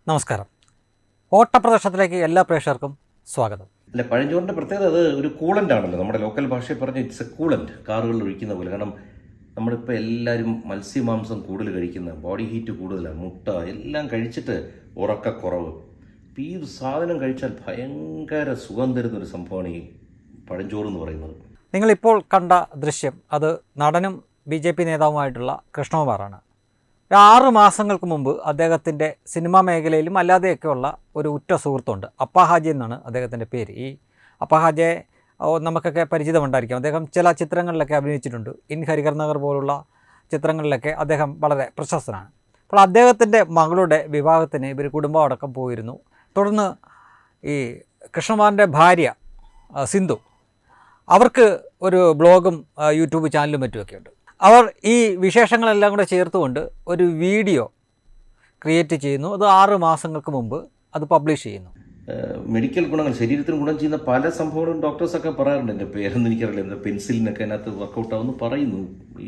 നമസ്കാരം. ഓട്ടപ്രദർശനത്തിലേക്ക് എല്ലാ പ്രേക്ഷകർക്കും സ്വാഗതം. അല്ല, പഴഞ്ചോറിൻ്റെ പ്രത്യേകത അത് ഒരു കൂളൻ്റ് ആണല്ലോ. നമ്മുടെ ലോക്കൽ ഭാഷയിൽ പറഞ്ഞ് ഇറ്റ്സ് എ കൂളൻ്റ്, കാറുകളിൽ ഒഴിക്കുന്ന പോലെ. കാരണം നമ്മളിപ്പോൾ എല്ലാവരും മത്സ്യമാംസം കൂടുതൽ കഴിക്കുന്ന, ബോഡി ഹീറ്റ് കൂടുതലാണ്, മുട്ട എല്ലാം കഴിച്ചിട്ട് ഉറക്കക്കുറവ്. ഇപ്പം ഈ സാധനം കഴിച്ചാൽ ഭയങ്കര സുഖം തരുന്നൊരു സംഭവമാണ് ഈ പഴഞ്ചോറ് എന്ന് പറയുന്നത്. നിങ്ങളിപ്പോൾ കണ്ട ദൃശ്യം അത് നടനും BJP നേതാവുമായിട്ടുള്ള കൃഷ്ണകുമാറാണ്. 6 മാസങ്ങൾക്ക് മുമ്പ് അദ്ദേഹത്തിൻ്റെ സിനിമാ മേഖലയിലും അല്ലാതെയൊക്കെയുള്ള ഒരു ഉറ്റ സുഹൃത്തുണ്ട്. അപ്പാഹാജി എന്നാണ് അദ്ദേഹത്തിൻ്റെ പേര്. ഈ അപ്പാഹാജിയെ നമുക്കൊക്കെ പരിചിതമുണ്ടായിരിക്കും. അദ്ദേഹം ചില ചിത്രങ്ങളിലൊക്കെ അഭിനയിച്ചിട്ടുണ്ട്. ഇൻ ഹരിഹർ നഗർ പോലുള്ള ചിത്രങ്ങളിലൊക്കെ അദ്ദേഹം വളരെ പ്രശസ്തനാണ്. അപ്പോൾ അദ്ദേഹത്തിൻ്റെ മകളുടെ വിവാഹത്തിന് ഇവർ കുടുംബം അടക്കം പോയിരുന്നു. തുടർന്ന് ഈ കൃഷ്ണകുമാറിൻ്റെ ഭാര്യ സിന്ധു, അവർക്ക് ഒരു ബ്ലോഗും യൂട്യൂബ് ചാനലും മറ്റുമൊക്കെ ഉണ്ട്. അവർ ഈ വിശേഷങ്ങളെല്ലാം കൂടെ ചേർത്തുകൊണ്ട് ഒരു വീഡിയോ ക്രിയേറ്റ് ചെയ്യുന്നു. അത് 6 മാസങ്ങൾക്ക് മുമ്പ് അത് പബ്ലിഷ് ചെയ്യുന്നു. മെഡിക്കൽ ഗുണങ്ങൾ, ശരീരത്തിന് ഗുണം ചെയ്യുന്ന പല സംഭവങ്ങളും ഡോക്ടേഴ്സൊക്കെ പറയാറുണ്ട്. എൻ്റെ പേരൊന്നും എനിക്കറിയില്ല. എന്താ പെൻസിലിനൊക്കെ അതിനകത്ത് വർക്കൗട്ട് ആവുമെന്ന് പറയുന്നു.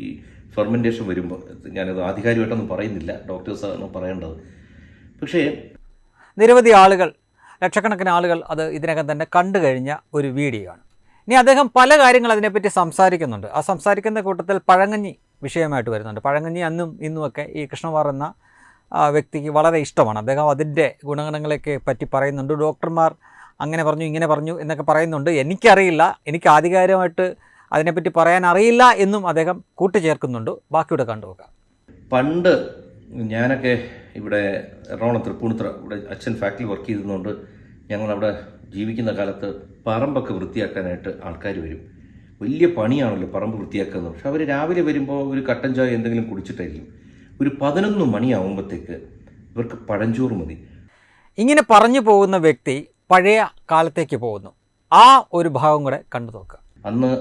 ഈ ഫെർമെൻറ്റേഷൻ വരുമ്പോൾ ഞാനത് ആധികാരികമായിട്ടൊന്നും പറയുന്നില്ല, ഡോക്ടേഴ്സാണ് പറയേണ്ടത്. പക്ഷേ നിരവധി ആളുകൾ, ലക്ഷക്കണക്കിന് ആളുകൾ അത് ഇതിനകം തന്നെ കണ്ടു കഴിഞ്ഞ ഒരു വീഡിയോ ആണ്. ഇനി അദ്ദേഹം പല കാര്യങ്ങൾ അതിനെപ്പറ്റി സംസാരിക്കുന്നുണ്ട്. ആ സംസാരിക്കുന്ന കൂട്ടത്തിൽ പഴങ്കഞ്ഞി വിഷയമായിട്ട് വരുന്നുണ്ട്. പഴങ്കഞ്ഞി അന്നും ഇന്നുമൊക്കെ ഈ കൃഷ്ണകുമാർ എന്ന വ്യക്തിക്ക് വളരെ ഇഷ്ടമാണ്. അദ്ദേഹം അതിൻ്റെ ഗുണഗണങ്ങളെയൊക്കെ പറ്റി പറയുന്നുണ്ട്. ഡോക്ടർമാർ അങ്ങനെ പറഞ്ഞു ഇങ്ങനെ പറഞ്ഞു എന്നൊക്കെ പറയുന്നുണ്ട്. എനിക്കറിയില്ല, എനിക്ക് ആധികാരികമായിട്ട് അതിനെപ്പറ്റി പറയാൻ അറിയില്ല എന്നും അദ്ദേഹം കൂട്ടിച്ചേർക്കുന്നുണ്ട്. ബാക്കിയുടെ കണ്ടുപോകാം. പണ്ട് ഞാനൊക്കെ ഇവിടെ എറണാകുളം തൃപ്പൂണിത്തുറ ഇവിടെ അച്ഛൻ ഫാക്ടറി വർക്ക് ചെയ്തതുകൊണ്ട് ഞങ്ങളവിടെ ജീവിക്കുന്ന കാലത്ത് പറമ്പൊക്കെ വൃത്തിയാക്കാനായിട്ട് ആൾക്കാർ വരും. വലിയ പണിയാണല്ലോ പറമ്പ് വൃത്തിയാക്കുന്നത്. പക്ഷെ അവർ രാവിലെ വരുമ്പോൾ ഒരു കട്ടൻ ചായ എന്തെങ്കിലും കുടിച്ചിട്ടായിരിക്കും. ഒരു 11 മണിയാവുമ്പോഴത്തേക്ക് ഇവർക്ക് പഴഞ്ചോറ് മതി. ഇങ്ങനെ പറഞ്ഞു പോകുന്ന വ്യക്തി പഴയ കാലത്തേക്ക് പോകുന്നു. ആ ഒരു ഭാഗം കൂടെ കണ്ടു നോക്കുക. അന്ന്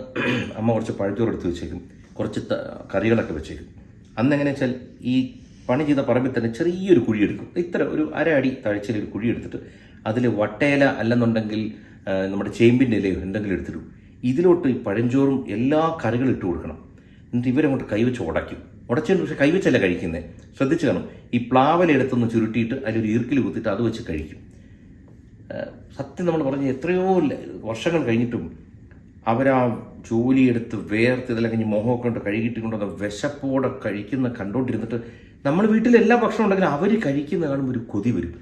അമ്മ കുറച്ച് പഴഞ്ചോറ് എടുത്ത് വെച്ചേക്കും, കുറച്ച് കറികളൊക്കെ വെച്ചേക്കും. അന്ന് എങ്ങനെയാ വെച്ചാൽ ഈ പണി ചെയ്ത പറമ്പിൽ തന്നെ ചെറിയൊരു കുഴിയെടുക്കും. ഇത്ര ഒരു 1/2 അടി താഴ്ചയിൽ ഒരു കുഴി എടുത്തിട്ട് അതിൽ വട്ടയില അല്ലെന്നുണ്ടെങ്കിൽ നമ്മുടെ ചേമ്പിൻ്റെ ഇലയോ എന്തെങ്കിലും എടുത്തിടും. ഇതിലോട്ട് ഈ പഴഞ്ചോറും എല്ലാ കറികളും ഇട്ട് കൊടുക്കണം. എന്നിട്ട് ഇവരങ്ങോട്ട് കൈവച്ച് ഉടച്ചതിന് പക്ഷേ കൈവച്ചല്ല കഴിക്കുന്നത്. ശ്രദ്ധിച്ചു കാണും. ഈ പ്ലാവല എടുത്തൊന്ന് ചുരുട്ടിയിട്ട് അതിലൊരു ഈർക്കിൽ കുത്തിയിട്ട് അത് വെച്ച് കഴിക്കും. സത്യം നമ്മൾ പറഞ്ഞ് എത്രയോ വർഷങ്ങൾ കഴിഞ്ഞിട്ടും അവരാ ജോലിയെടുത്ത് വേർത്ത് ഇതെല്ലാം കഴിഞ്ഞ് മോഹമൊക്കെ കൊണ്ട് കഴുകിയിട്ട് കൊണ്ടുവന്ന വിശപ്പോടെ കഴിക്കുന്ന കണ്ടുകൊണ്ടിരുന്നിട്ട് നമ്മൾ വീട്ടിൽ എല്ലാ ഭക്ഷണം ഉണ്ടെങ്കിലും അവർ കഴിക്കുന്ന കാണുമ്പോൾ ഒരു കൊതി വരും.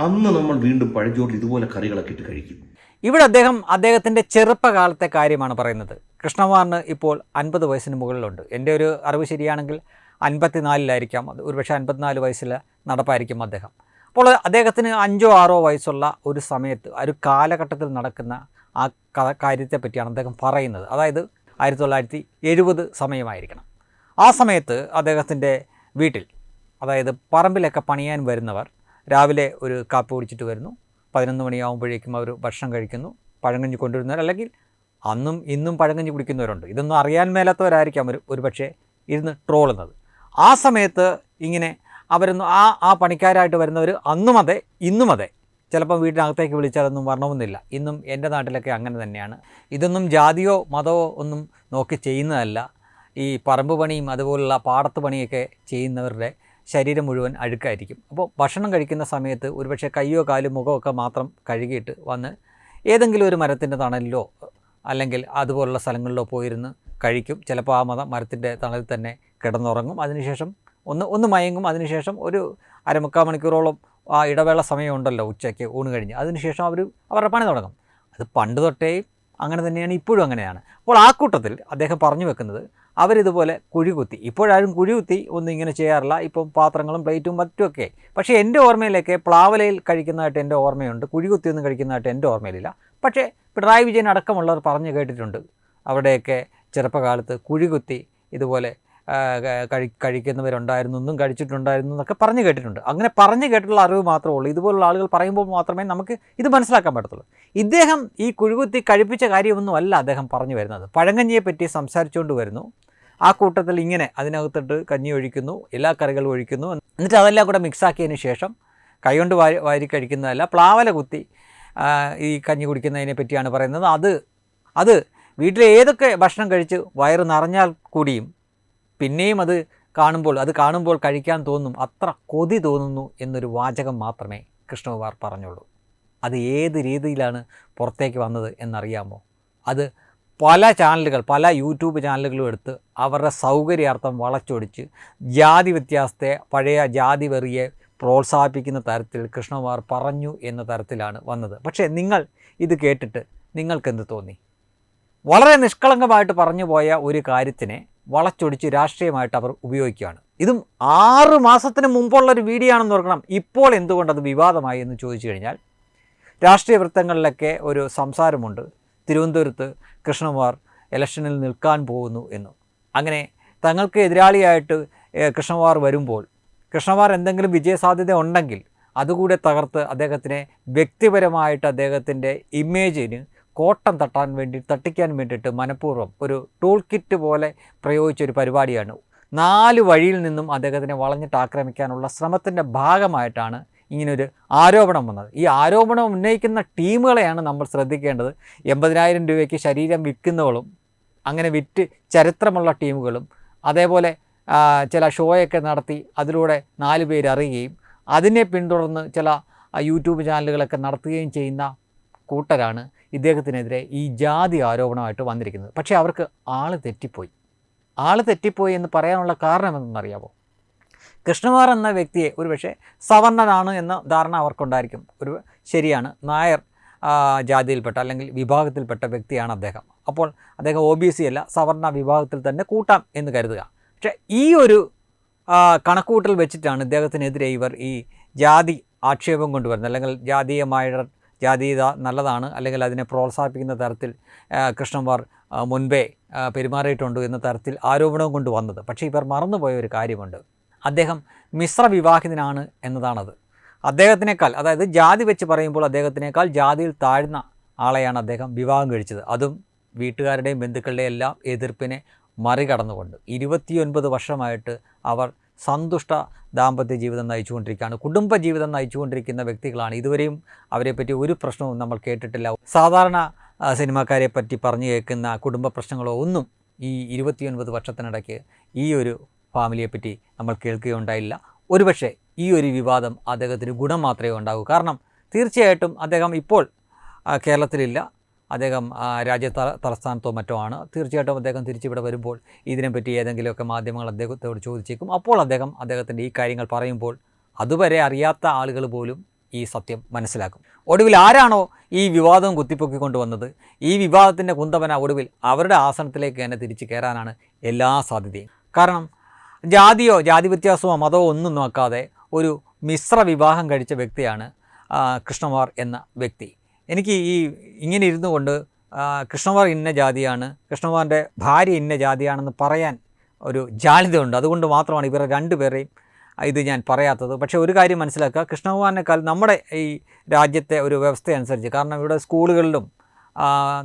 അന്ന് നമ്മൾ വീണ്ടും പഴഞ്ചോറിൽ ഇതുപോലെ കറികളൊക്കെ ഇട്ട് കഴിക്കും. ഇവിടെ അദ്ദേഹത്തിൻ്റെ ചെറുപ്പകാലത്തെ കാര്യമാണ് പറയുന്നത്. കൃഷ്ണകുമാറിന് ഇപ്പോൾ 50 വയസ്സിന് മുകളിലുണ്ട്. എൻ്റെ ഒരു അറിവ് ശരിയാണെങ്കിൽ 54-ലായിരിക്കാം. അത് ഒരുപക്ഷെ 54 വയസ്സിൽ നടപ്പായിരിക്കും അദ്ദേഹം. അപ്പോൾ അദ്ദേഹത്തിന് 5-6 വയസ്സുള്ള ഒരു സമയത്ത്, ഒരു കാലഘട്ടത്തിൽ നടക്കുന്ന ആ കാര്യത്തെ പറ്റിയാണ് അദ്ദേഹം പറയുന്നത്. അതായത് 1970 സമയമായിരിക്കണം. ആ സമയത്ത് അദ്ദേഹത്തിൻ്റെ വീട്ടിൽ, അതായത് പറമ്പിലൊക്കെ പണിയാൻ വരുന്നവർ രാവിലെ ഒരു കാപ്പി കുടിച്ചിട്ട് വരുന്നു. 11 മണിയാകുമ്പോഴേക്കും അവർ ഭക്ഷണം കഴിക്കുന്നു. പഴങ്കഞ്ഞി കൊണ്ടുവരുന്നവർ, അല്ലെങ്കിൽ അന്നും ഇന്നും പഴങ്കഞ്ഞി കുടിക്കുന്നവരുണ്ട്. ഇതൊന്നും അറിയാൻ മേലാത്തവരായിരിക്കാം ഒരു പക്ഷേ ഇരുന്ന് ട്രോളുന്നത്. ആ സമയത്ത് ഇങ്ങനെ അവരൊന്നും ആ പണിക്കാരായിട്ട് വരുന്നവർ അന്നും അതെ ഇന്നും അതെ, ചിലപ്പോൾ വീട്ടിനകത്തേക്ക് വിളിച്ചാലൊന്നും വരണമെന്നില്ല. ഇന്നും എൻ്റെ നാട്ടിലൊക്കെ അങ്ങനെ തന്നെയാണ്. ഇതൊന്നും ജാതിയോ മതമോ ഒന്നും നോക്കി ചെയ്യുന്നതല്ല. ഈ പറമ്പ് പണിയും അതുപോലുള്ള പാടത്ത് പണിയൊക്കെ ചെയ്യുന്നവരുടെ ശരീരം മുഴുവൻ അഴുക്കായിരിക്കും. അപ്പോൾ ഭക്ഷണം കഴിക്കുന്ന സമയത്ത് ഒരുപക്ഷെ കയ്യോ കാലും മുഖമൊക്കെ മാത്രം കഴുകിയിട്ട് വന്ന് ഏതെങ്കിലും ഒരു മരത്തിൻ്റെ തണലിലോ അല്ലെങ്കിൽ അതുപോലുള്ള സ്ഥലങ്ങളിലോ പോയിരുന്ന് കഴിക്കും. ചിലപ്പോൾ ആ മരത്തിൻ്റെ തണലിൽ തന്നെ കിടന്നുറങ്ങും. അതിനുശേഷം ഒന്ന് മയങ്ങും. അതിനുശേഷം ഒരു 3/4 മണിക്കൂറോളം ആ ഇടവേള സമയമുണ്ടല്ലോ ഉച്ചയ്ക്ക് ഊണ് കഴിഞ്ഞ്, അതിനുശേഷം അവരുടെ പണി തുടങ്ങും. അത് പണ്ട് തൊട്ടേ അങ്ങനെ തന്നെയാണ്, ഇപ്പോഴും അങ്ങനെയാണ്. അപ്പോൾ ആ കൂട്ടത്തിൽ അദ്ദേഹം പറഞ്ഞു വെക്കുന്നത് അവരിതുപോലെ കുഴികുത്തി, ഇപ്പോഴാരും കുഴികുത്തി ഒന്നും ഇങ്ങനെ ചെയ്യാറില്ല, ഇപ്പം പാത്രങ്ങളും പ്ലേറ്റും മറ്റുമൊക്കെ. പക്ഷേ എൻ്റെ ഓർമ്മയിലൊക്കെ പ്ലാവലയിൽ കഴിക്കുന്നതായിട്ട് എൻ്റെ ഓർമ്മയുണ്ട്, കുഴികുത്തിയൊന്നും കഴിക്കുന്നതായിട്ട് എൻ്റെ ഓർമ്മയിലില്ല. പക്ഷേ പിണറായി വിജയൻ അടക്കമുള്ളവർ പറഞ്ഞു കേട്ടിട്ടുണ്ട് അവിടെയൊക്കെ ചെറുപ്പകാലത്ത് കുഴികുത്തി ഇതുപോലെ കഴിക്കുന്നവരുണ്ടായിരുന്നു, ഒന്നും കഴിച്ചിട്ടുണ്ടായിരുന്നു എന്നൊക്കെ പറഞ്ഞു കേട്ടിട്ടുണ്ട്. അങ്ങനെ പറഞ്ഞു കേട്ടിട്ടുള്ള അറിവ് മാത്രമേ ഉള്ളൂ. ഇതുപോലുള്ള ആളുകൾ പറയുമ്പോൾ മാത്രമേ നമുക്ക് ഇത് മനസ്സിലാക്കാൻ പറ്റത്തുള്ളൂ. ഇദ്ദേഹം ഈ കുഴികുത്തി കഴിപ്പിച്ച കാര്യമൊന്നും അല്ല അദ്ദേഹം പറഞ്ഞു വരുന്നത്. പഴങ്കഞ്ഞിയെ പറ്റി സംസാരിച്ചുകൊണ്ട് വരുന്നു. ആ കൂട്ടത്തിൽ ഇങ്ങനെ അതിനകത്തിട്ട് കഞ്ഞി ഒഴിക്കുന്നു, എല്ലാ കറികളും ഒഴിക്കുന്നു. എന്നിട്ട് അതെല്ലാം കൂടെ മിക്സാക്കിയതിന് ശേഷം കൈകൊണ്ട് വാരി കഴിക്കുന്നതല്ല, പ്ലാവല കുത്തി ഈ കഞ്ഞി കുടിക്കുന്നതിനെ പറ്റിയാണ് പറയുന്നത്. അത് വീട്ടിലെ ഏതൊക്കെ ഭക്ഷണം കഴിച്ച് വയറ് നിറഞ്ഞാൽ കൂടിയും പിന്നെയും അത് കാണുമ്പോൾ കഴിക്കാൻ തോന്നും, അത്ര കൊതി തോന്നുന്നു എന്നൊരു വാചകം മാത്രമേ കൃഷ്ണകുമാർ പറഞ്ഞുള്ളൂ. അത് ഏത് രീതിയിലാണ് പുറത്തേക്ക് വന്നത് എന്നറിയാമോ? അത് പല ചാനലുകൾ, പല യൂട്യൂബ് ചാനലുകളും എടുത്ത് അവരുടെ സൗകര്യാർത്ഥം വളച്ചൊടിച്ച് ജാതി വ്യത്യാസത്തെ, പഴയ ജാതി വെറിയെ പ്രോത്സാഹിപ്പിക്കുന്ന തരത്തിൽ കൃഷ്ണകുമാർ പറഞ്ഞു എന്ന തരത്തിലാണ് വന്നത്. പക്ഷേ നിങ്ങൾ ഇത് കേട്ടിട്ട് നിങ്ങൾക്കെന്ത് തോന്നി? വളരെ നിഷ്കളങ്കമായിട്ട് പറഞ്ഞു പോയ ഒരു കാര്യത്തിനെ വളച്ചൊടിച്ച് രാഷ്ട്രീയമായിട്ട് അവർ ഉപയോഗിക്കുകയാണ്. ഇതും 6 മാസത്തിന് മുമ്പുള്ളൊരു വീഡിയോ ആണെന്ന് ഓർക്കണം. ഇപ്പോൾ എന്തുകൊണ്ടത് വിവാദമായി എന്ന് ചോദിച്ചു കഴിഞ്ഞാൽ, രാഷ്ട്രീയ വൃത്തങ്ങളിലൊക്കെ ഒരു സംസാരമുണ്ട്, തിരുവനന്തപുരത്ത് കൃഷ്ണകുമാർ ഇലക്ഷനിൽ നിൽക്കാൻ പോകുന്നു എന്നും. അങ്ങനെ തങ്ങൾക്ക് എതിരാളിയായിട്ട് കൃഷ്ണകുമാർ വരുമ്പോൾ കൃഷ്ണകുമാർ എന്തെങ്കിലും വിജയസാധ്യത ഉണ്ടെങ്കിൽ അതുകൂടെ തകർത്ത് അദ്ദേഹത്തിനെ വ്യക്തിപരമായിട്ട് അദ്ദേഹത്തിൻ്റെ ഇമേജിന് കോട്ടം തട്ടിക്കാൻ വേണ്ടിയിട്ട് മനഃപൂർവ്വം ഒരു ടൂൾ കിറ്റ് പോലെ പ്രയോഗിച്ചൊരു പരിപാടിയാണ്. 4 വഴിയിൽ നിന്നും അദ്ദേഹത്തിനെ വളഞ്ഞിട്ട് ആക്രമിക്കാനുള്ള ശ്രമത്തിൻ്റെ ഭാഗമായിട്ടാണ് ഇങ്ങനൊരു ആരോപണം വന്നത്. ഈ ആരോപണം ഉന്നയിക്കുന്ന ടീമുകളെയാണ് നമ്മൾ ശ്രദ്ധിക്കേണ്ടത്. 80,000 രൂപയ്ക്ക് ശരീരം വിൽക്കുന്നവളും അങ്ങനെ വിറ്റ് ചരിത്രമുള്ള ടീമുകളും, അതേപോലെ ചില ഷോയൊക്കെ നടത്തി അതിലൂടെ 4 പേര് അറിയുകയും അതിനെ പിന്തുടർന്ന് ചില യൂട്യൂബ് ചാനലുകളൊക്കെ നടത്തുകയും ചെയ്യുന്ന കൂട്ടരാണ് ഇദ്ദേഹത്തിനെതിരെ ഈ ജാതി ആരോപണമായിട്ട് വന്നിരിക്കുന്നത്. പക്ഷേ അവർക്ക് ആൾ തെറ്റിപ്പോയി എന്ന് പറയാനുള്ള കാരണം എന്തെന്നറിയാമോ? കൃഷ്ണകുമാർ എന്ന വ്യക്തിയെ ഒരുപക്ഷെ സവർണനാണ് എന്ന ധാരണ അവർക്കുണ്ടായിരിക്കും. ഒരു ശരിയാണ്, നായർ ജാതിയിൽപ്പെട്ട അല്ലെങ്കിൽ വിഭാഗത്തിൽപ്പെട്ട വ്യക്തിയാണ് അദ്ദേഹം. അപ്പോൾ അദ്ദേഹം OBC അല്ല, സവർണ വിഭാഗത്തിൽ തന്നെ കൂട്ടാം എന്ന് കരുതുക. പക്ഷേ ഈ ഒരു കണക്കുകൂട്ടൽ വെച്ചിട്ടാണ് ഇദ്ദേഹത്തിനെതിരെ ഇവർ ഈ ജാതി ആക്ഷേപം കൊണ്ടുവരുന്നത്. അല്ലെങ്കിൽ ജാതീയത നല്ലതാണ്, അല്ലെങ്കിൽ അതിനെ പ്രോത്സാഹിപ്പിക്കുന്ന തരത്തിൽ കൃഷ്ണകുമാർ മുൻപേ പെരുമാറിയിട്ടുണ്ട് എന്ന തരത്തിൽ ആരോപണവും കൊണ്ടുവന്നത്. പക്ഷേ ഇവർ മറന്നുപോയ ഒരു കാര്യമുണ്ട്. അദ്ദേഹം മിശ്ര വിവാഹിതനാണ് എന്നതാണത്. അദ്ദേഹത്തിനേക്കാൾ, അതായത് ജാതി വെച്ച് പറയുമ്പോൾ അദ്ദേഹത്തിനേക്കാൾ ജാതിയിൽ താഴ്ന്ന ആളെയാണ് അദ്ദേഹം വിവാഹം കഴിച്ചത്. അതും വീട്ടുകാരുടെയും ബന്ധുക്കളുടെയും എല്ലാം എതിർപ്പിനെ മറികടന്നുകൊണ്ട്. 29 വർഷമായിട്ട് അവർ സന്തുഷ്ട ദാമ്പത്യ ജീവിതം നയിച്ചുകൊണ്ടിരിക്കുകയാണ്, കുടുംബജീവിതം നയിച്ചുകൊണ്ടിരിക്കുന്ന വ്യക്തികളാണ്. ഇതുവരെയും അവരെപ്പറ്റി ഒരു പ്രശ്നവും നമ്മൾ കേട്ടിട്ടില്ല. സാധാരണ സിനിമാക്കാരെ പറ്റി പറഞ്ഞു കേൾക്കുന്ന കുടുംബ പ്രശ്നങ്ങളോ ഒന്നും ഈ 29 വർഷത്തിനിടയ്ക്ക് ഈ ഒരു ഫാമിലിയെപ്പറ്റി നമ്മൾ കേൾക്കുകയുണ്ടായില്ല. ഒരുപക്ഷെ ഈ ഒരു വിവാദം അദ്ദേഹത്തിന് ഗുണം മാത്രമേ ഉണ്ടാകൂ. കാരണം തീർച്ചയായിട്ടും അദ്ദേഹം ഇപ്പോൾ കേരളത്തിലില്ല, അദ്ദേഹം തലസ്ഥാനത്തോ മറ്റോ ആണ്. തീർച്ചയായിട്ടും അദ്ദേഹം തിരിച്ചിവിടെ വരുമ്പോൾ ഇതിനെപ്പറ്റി ഏതെങ്കിലുമൊക്കെ മാധ്യമങ്ങൾ അദ്ദേഹത്തോട് ചോദിച്ചേക്കും. അപ്പോൾ അദ്ദേഹത്തിൻ്റെ ഈ കാര്യങ്ങൾ പറയുമ്പോൾ അതുവരെ അറിയാത്ത ആളുകൾ പോലും ഈ സത്യം മനസ്സിലാക്കും. ഒടുവിൽ ആരാണോ ഈ വിവാദം കുത്തിപ്പൊക്കിക്കൊണ്ടുവന്നത്, ഈ വിവാദത്തിൻ്റെ കുന്തവന ഒടുവിൽ അവരുടെ ആസനത്തിലേക്ക് തന്നെ തിരിച്ചു കയറാനാണ് എല്ലാ സാധ്യതയും. കാരണം ജാതി വ്യത്യാസമോ മതമോ ഒന്നും നോക്കാതെ ഒരു മിശ്ര വിവാഹം കഴിച്ച വ്യക്തിയാണ് കൃഷ്ണകുമാർ എന്ന വ്യക്തി. എനിക്ക് ഇങ്ങനെ ഇരുന്നു കൊണ്ട് കൃഷ്ണകുമാർ ഇന്ന ജാതിയാണ്, കൃഷ്ണകുമാറിൻ്റെ ഭാര്യ ഇന്ന ജാതിയാണെന്ന് പറയാൻ ഒരു ജാള്യതയുണ്ട്. അതുകൊണ്ട് മാത്രമാണ് ഇവരെ 2 പേരെയും ഇത് ഞാൻ പറയാത്തത്. പക്ഷേ ഒരു കാര്യം മനസ്സിലാക്കുക, കൃഷ്ണകുമാറിനേക്കാൾ നമ്മുടെ ഈ രാജ്യത്തെ ഒരു വ്യവസ്ഥ അനുസരിച്ച്, കാരണം ഇവിടെ സ്കൂളുകളിലും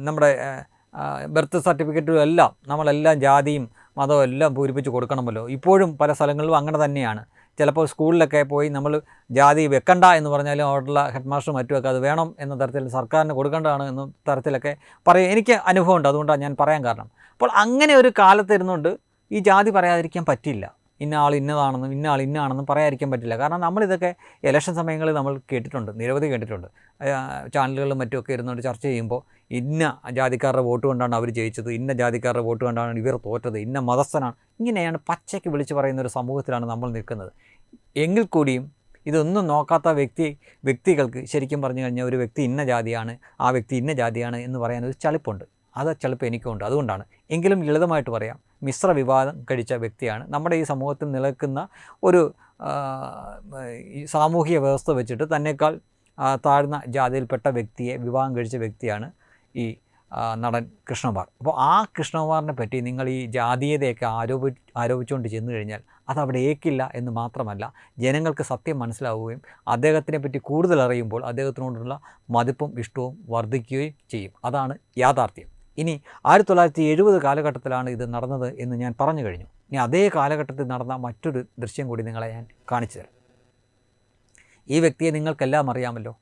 നമ്മുടെ ബർത്ത് സർട്ടിഫിക്കറ്റും എല്ലാം നമ്മളെല്ലാം ജാതിയും മതവും എല്ലാം പൂരിപ്പിച്ച് കൊടുക്കണമല്ലോ. ഇപ്പോഴും പല സ്ഥലങ്ങളിലും അങ്ങനെ തന്നെയാണ്. ചിലപ്പോൾ സ്കൂളിലൊക്കെ പോയി നമ്മൾ ജാതി വെക്കണ്ട എന്ന് പറഞ്ഞാലും അവിടെയുള്ള ഹെഡ് മാസ്റ്ററും മറ്റുമൊക്കെ അത് വേണം എന്ന തരത്തിൽ സർക്കാരിന് കൊടുക്കേണ്ടതാണ് എന്ന തരത്തിലൊക്കെ പറയും. എനിക്ക് അനുഭവമുണ്ട്, അതുകൊണ്ടാണ് ഞാൻ പറയാൻ കാരണം. അപ്പോൾ അങ്ങനെ ഒരു കാലത്തിരുന്നുകൊണ്ട് ഈ ജാതി പറയാതിരിക്കാൻ പറ്റില്ല. ഇന്ന ആൾ ഇന്നതാണെന്നും ഇന്ന ആൾ ഇന്നാണെന്നും പറയാതിരിക്കാൻ പറ്റില്ല. കാരണം നമ്മളിതൊക്കെ ഇലക്ഷൻ സമയങ്ങളിൽ നമ്മൾ കേട്ടിട്ടുണ്ട്, നിരവധി കേട്ടിട്ടുണ്ട്. ചാനലുകളിലും മറ്റുമൊക്കെ ഇരുന്നുകൊണ്ട് ചർച്ച ചെയ്യുമ്പോൾ ഇന്ന ജാതിക്കാരുടെ വോട്ട് കൊണ്ടാണ് അവർ ജയിച്ചത്, ഇന്ന ജാതിക്കാരുടെ വോട്ട് കൊണ്ടാണ് ഇവർ തോറ്റത്, ഇന്ന മതസ്ഥനാണ്, ഇങ്ങനെയാണ് പച്ചയ്ക്ക് വിളിച്ച് പറയുന്ന ഒരു സമൂഹത്തിലാണ് നമ്മൾ നിൽക്കുന്നത്. എങ്കിൽ കൂടിയും ഇതൊന്നും നോക്കാത്ത വ്യക്തികൾക്ക് ശരിക്കും പറഞ്ഞു കഴിഞ്ഞാൽ ഒരു വ്യക്തി ഇന്ന ജാതിയാണ്, ആ വ്യക്തി ഇന്ന ജാതിയാണ് എന്ന് പറയാനൊരു ചളിപ്പുണ്ട്. അത് ചിലപ്പോൾ എനിക്കുണ്ട്. അതുകൊണ്ടാണ്. എങ്കിലും ലളിതമായിട്ട് പറയാം, മിശ്ര വിവാഹം കഴിച്ച വ്യക്തിയാണ്. നമ്മുടെ ഈ സമൂഹത്തിൽ നിലനിൽക്കുന്ന ഒരു സാമൂഹിക വ്യവസ്ഥ വെച്ചിട്ട് തന്നെക്കാൾ താഴ്ന്ന ജാതിയിൽപ്പെട്ട വ്യക്തിയെ വിവാഹം കഴിച്ച വ്യക്തിയാണ് ഈ നടൻ കൃഷ്ണകുമാർ. അപ്പോൾ ആ കൃഷ്ണകുമാറിനെ പറ്റി നിങ്ങൾ ഈ ജാതീയതയൊക്കെ ആരോപിച്ചുകൊണ്ട് ചെന്നു കഴിഞ്ഞാൽ അതവിടെ ഏക്കില്ല എന്ന് മാത്രമല്ല, ജനങ്ങൾക്ക് സത്യം മനസ്സിലാവുകയും അദ്ദേഹത്തിനെ പറ്റി കൂടുതൽ അറിയുമ്പോൾ അദ്ദേഹത്തിനോടുള്ള മതിപ്പും ഇഷ്ടവും വർദ്ധിക്കുകയും ചെയ്യും. അതാണ് യാഥാർത്ഥ്യം. ഇനി 1970 കാലഘട്ടത്തിലാണ് ഇത് നടന്നത് എന്ന് ഞാൻ പറഞ്ഞു കഴിഞ്ഞു. ഇനി അതേ കാലഘട്ടത്തിൽ നടന്ന മറ്റൊരു ദൃശ്യം കൂടി നിങ്ങളെ ഞാൻ കാണിച്ചു തരാം. ഈ വ്യക്തിയെ നിങ്ങൾക്കെല്ലാം അറിയാമല്ലോ.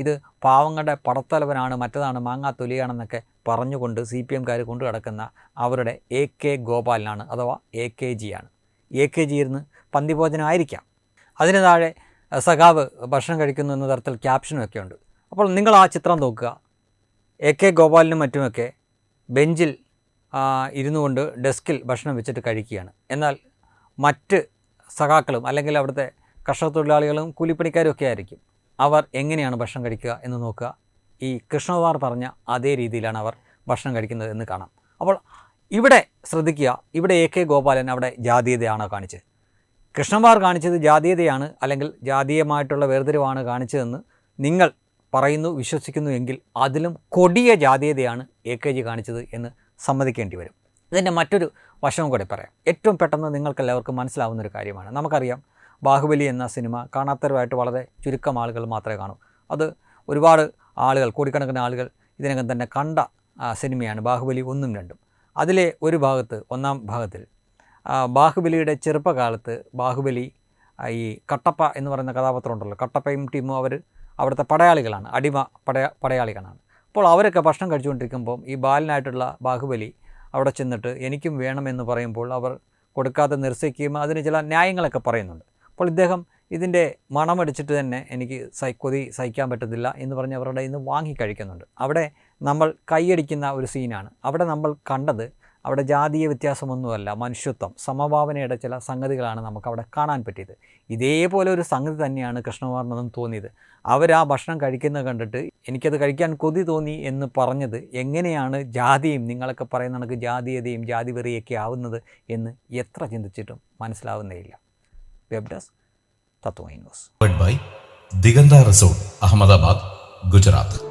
ഇത് പാവങ്ങളുടെ പടത്തലവനാണ്, മറ്റതാണ് മാങ്ങാത്തൊലിയാണെന്നൊക്കെ പറഞ്ഞുകൊണ്ട് CPMകാർ കൊണ്ടു കിടക്കുന്ന അവരുടെ AK ഗോപാലനാണ്, അഥവാ AKG ആണ്. AKG ഇരുന്ന് പന്തിഭോജനമായിരിക്കാം. അതിന് താഴെ സഖാവ് ഭക്ഷണം കഴിക്കുന്നു എന്ന തരത്തിൽ ക്യാപ്ഷനൊക്കെ ഉണ്ട്. അപ്പോൾ നിങ്ങൾ ആ ചിത്രം നോക്കുക. AK ഗോപാലിനും മറ്റുമൊക്കെ ബെഞ്ചിൽ ഇരുന്നു കൊണ്ട് ഡെസ്കിൽ ഭക്ഷണം വെച്ചിട്ട് കഴിക്കുകയാണ്. എന്നാൽ മറ്റ് സഖാക്കളും അല്ലെങ്കിൽ അവിടുത്തെ കർഷക തൊഴിലാളികളും കൂലിപ്പണിക്കാരും ഒക്കെ ആയിരിക്കും. അവർ എങ്ങനെയാണ് ഭക്ഷണം കഴിക്കുക എന്ന് നോക്കുക. ഈ കൃഷ്ണകുമാർ പറഞ്ഞ അതേ രീതിയിലാണ് അവർ ഭക്ഷണം കഴിക്കുന്നത് എന്ന് കാണാം. അപ്പോൾ ഇവിടെ ശ്രദ്ധിക്കുക, ഇവിടെ AK ഗോപാലൻ അവിടെ ജാതീയതയാണോ കാണിച്ചത്? കൃഷ്ണകുമാർ കാണിച്ചത് ജാതീയതയാണ്, അല്ലെങ്കിൽ ജാതീയമായിട്ടുള്ള വേർതിരിവാണ് കാണിച്ചതെന്ന് നിങ്ങൾ പറയുന്നു, വിശ്വസിക്കുന്നു എങ്കിൽ അതിലും കൊടിയ ജാതീയതയാണ് AKG കാണിച്ചത് എന്ന് സമ്മതിക്കേണ്ടി വരും. ഇതിൻ്റെ മറ്റൊരു വശവും കൂടെ പറയാം. ഏറ്റവും പെട്ടെന്ന് നിങ്ങൾക്കെല്ലാവർക്കും മനസ്സിലാവുന്നൊരു കാര്യമാണ്. നമുക്കറിയാം, ബാഹുബലി എന്ന സിനിമ കാണാത്തവരുമായിട്ട് വളരെ ചുരുക്കം ആളുകൾ മാത്രമേ കാണൂ. അത് ഒരുപാട് ആളുകൾ, കോടിക്കണക്കിന് ആളുകൾ ഇതിനകം തന്നെ കണ്ട സിനിമയാണ് ബാഹുബലി 1ഉം 2ഉം. അതിലെ ഒരു ഭാഗത്ത്, ഒന്നാം ഭാഗത്തിൽ ബാഹുബലിയുടെ ചെറുപ്പകാലത്ത് ബാഹുബലി ഈ കട്ടപ്പ എന്ന് പറയുന്ന കഥാപാത്രം ഉണ്ടല്ലോ, കട്ടപ്പയും ടീമും അവർ അവിടുത്തെ പടയാളികളാണ്, അടിമ പടയാളികളാണ്. അപ്പോൾ അവരൊക്കെ ഭക്ഷണം കഴിച്ചുകൊണ്ടിരിക്കുമ്പോൾ ഈ ബാലനായിട്ടുള്ള ബാഹുബലി അവിടെ ചെന്നിട്ട് എനിക്കും വേണമെന്ന് പറയുമ്പോൾ അവർ കൊടുക്കാതെ നിരസിക്കുകയും അതിന് ചില ന്യായങ്ങളൊക്കെ പറയുന്നുണ്ട്. അപ്പോൾ ഇദ്ദേഹം ഇതിൻ്റെ മണമടിച്ചിട്ട് തന്നെ എനിക്ക് കൊതി സഹിക്കാൻ പറ്റത്തില്ല എന്ന് പറഞ്ഞ് അവരുടെ ഇന്ന് വാങ്ങി കഴിക്കുന്നുണ്ട്. അവിടെ നമ്മൾ കൈയടിക്കുന്ന ഒരു സീനാണ്. അവിടെ നമ്മൾ കണ്ടത് അവിടെ ജാതീയ വ്യത്യാസമൊന്നുമല്ല, മനുഷ്യത്വം, സമഭാവനയുടെ ചില സംഗതികളാണ് നമുക്കവിടെ കാണാൻ പറ്റിയത്. ഇതേപോലെ ഒരു സംഗതി തന്നെയാണ് കൃഷ്ണകുമാറിനെന്നും തോന്നിയത്. അവർ ആ ഭക്ഷണം കഴിക്കുന്നത് കണ്ടിട്ട് എനിക്കത് കഴിക്കാൻ കൊതി തോന്നി എന്ന് പറഞ്ഞത് എങ്ങനെയാണ് ജാതിയും നിങ്ങളൊക്കെ പറയുന്ന കണക്ക് ജാതീയതയും ജാതി വെറിയൊക്കെ ആവുന്നത് എന്ന് എത്ര ചിന്തിച്ചിട്ടും മനസ്സിലാവുന്നേയില്ല. Web desk Tatwamayi news. By Diganta resort, Ahmedabad, Gujarat.